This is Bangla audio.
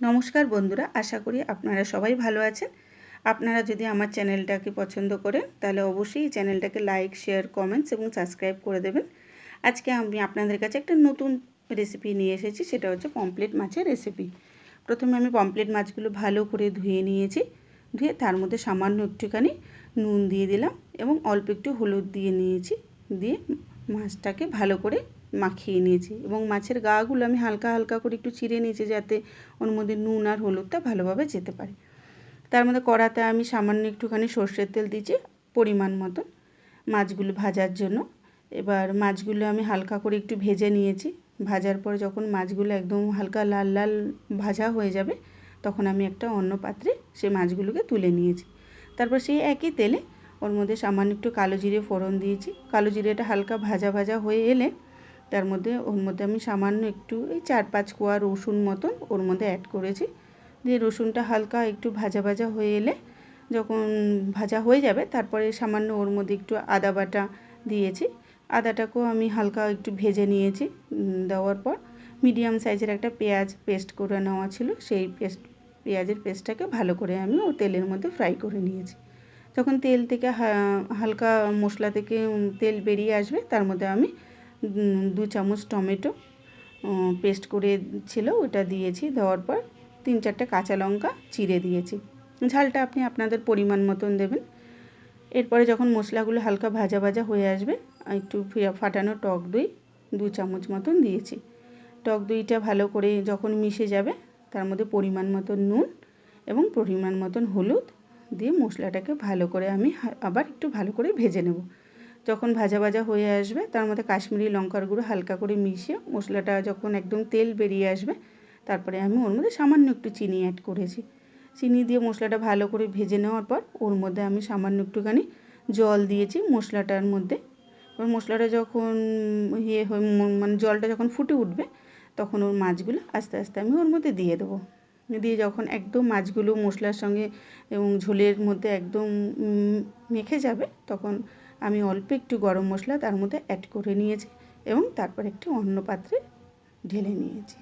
नमस्कार बंधुरा आशा करी आपनारा सबाई भालो आछेन। आपनारा यदि आमार चैनलटाके पछंद करें ताहले अवश्यई चैनलटाके लाइक शेयर कमेंट्स एबं सबस्क्राइब करे देबेन। आजके आमि आपनादेर काछे एकटा नतुन रेसिपि निये एसेछि, सेटा हच्छे पमफ्लेट माछेर रेसिपि। प्रथमे आमि पमफ्लेट माछगुलो भालो करे धुए नियेछि। धुए तार मধ্যে सामान्य एकटुखानि नुन दिए दिलाम एबं अल्प एकटु हलुद दिए नियेछि। दिए माछटाके भालो करे माखिए नियेछि एबं माछेर गागुलो आमि हालका हालका करे एकटु चिरे नियेछि जाते ओर मধ্যে নুন আর হলুদটা ভালোভাবে যেতে পারে। তার মধ্যে কড়াতে আমি সামান্য একটুখানি সরষের তেল দিয়েছি পরিমাণ মতো মাছগুলো ভাজার জন্য। এবার মাছগুলো আমি হালকা করে একটু ভেজে নিয়েছি। ভাজার পর যখন মাছগুলো একদম হালকা লাল লাল ভাজা হয়ে যাবে তখন আমি একটা অন্য পাত্রে সেই মাছগুলোকে তুলে নিয়েছি। তারপর সেই একই তেলে ওর মধ্যে সামান্য একটু কালো জিরে ফোড়ন দিয়েছি। কালো জিরেটা হালকা ভাজা ভাজা হয়ে এলে তার মধ্যে ওর মধ্যে আমি সামান্য একটু এই 4-5 কোয়া রসুন মতন ওর মধ্যে অ্যাড করেছি। দিয়ে রসুনটা হালকা একটু ভাজা ভাজা হয়ে এলে যখন ভাজা হয়ে যাবে তারপরে সামান্য ওর মধ্যে একটু আদা বাটা দিয়েছি। আদাটাকেও আমি হালকা একটু ভেজে নিয়েছি। দেওয়ার পর মিডিয়াম সাইজের একটা পেঁয়াজ পেস্ট করে নেওয়া ছিল, সেই পেঁয়াজের পেস্টটাকে ভালো করে আমি ও তেলের মধ্যে ফ্রাই করে নিয়েছি। যখন তেল থেকে হালকা মশলা থেকে তেল বেরিয়ে আসবে তার মধ্যে আমি 2 চামচ টমেটো পেস্ট করে ছিল ওটা দিয়েছি। দেওয়ার পর 3-4টা কাঁচা লঙ্কা চিড়ে দিয়েছি। ঝালটা আপনি আপনাদের পরিমাণ মতন দেবেন। এরপরে যখন মশলাগুলো হালকা ভাজা ভাজা হয়ে আসবে একটু ফাটানো টক দই 2 চামচ মতন দিয়েছি। টক দইটা ভালো করে যখন মিশে যাবে তার মধ্যে পরিমাণ মতন নুন এবং পরিমাণ মতন হলুদ দিয়ে মশলাটাকে ভালো করে আমি আবার একটু ভালো করে ভেজে নেব। যখন ভাজা ভাজা হয়ে আসবে তার মধ্যে কাশ্মীরি লঙ্কার গুঁড়ো হালকা করে মিশিয়ে মশলাটা যখন একদম তেল বেরিয়ে আসবে তারপরে আমি ওর মধ্যে সামান্য একটু চিনি অ্যাড করেছি। চিনি দিয়ে মশলাটা ভালো করে ভেজে নেওয়ার পর ওর মধ্যে আমি সামান্য একটুখানি জল দিয়েছি মশলাটার মধ্যে। এবার মশলাটা যখন মানে জলটা যখন ফুটে উঠবে তখন ওর মাছগুলো আস্তে আস্তে আমি ওর মধ্যে দিয়ে দেবো। দিয়ে যখন একদম মাছগুলো মশলার সঙ্গে এবং ঝোলের মধ্যে একদম মেখে যাবে তখন আমি অল্প একটু গরম মশলা তার মধ্যে অ্যাড করে নিয়েছি এবং তারপর একটু অন্য পাত্রে ঢেলে নিয়েছি।